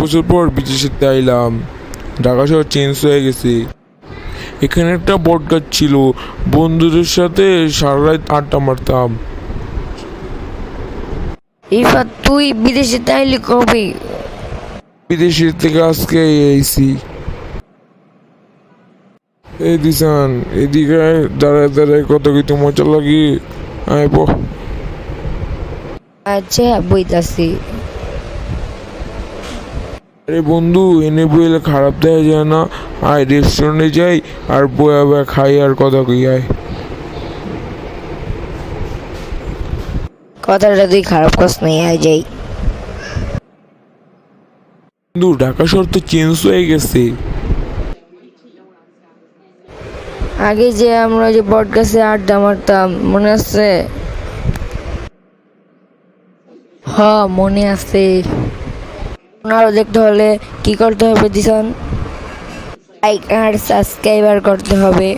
বছর পর বিদেশেতে আইলাম। ঢাকা শহর চেঞ্জ হয়ে গেছে। এখানে একটা বট গাছ ছিল, বন্ধুদের সাথে সারা রাত আড্ডা মারতাম। ইরফান, তুই বিদেশে তাইলে কবে? বিদেশের থেকে আজকে আইছি। এই দিশান, এদিকে আয়, দাঁড়ায় দাঁড়ায় কত কিছু মজা লাগে। আয় বহ। আচ্ছা, বইতাছি। আরে বন্ধু, এনে বইলে খারাপ দেখা যায় না। আয় রেস্টুরেন্টে যাই আর বয়া বয়া খাই আর কথা কই। আয় কথাটা তুই খারাপ কস নাই, আয় যাই। বন্ধু, ঢাকা শহর তো চেঞ্জ হয়ে গেছে। আগে যে আমরা যে বট গাছে আড্ডা মারতাম, মনে আছে? হ, মনে আছে। আরো দেখতে হলে কি করতে হবে দিশান? লাইক আর সাবস্ক্রাইবার করতে হবে।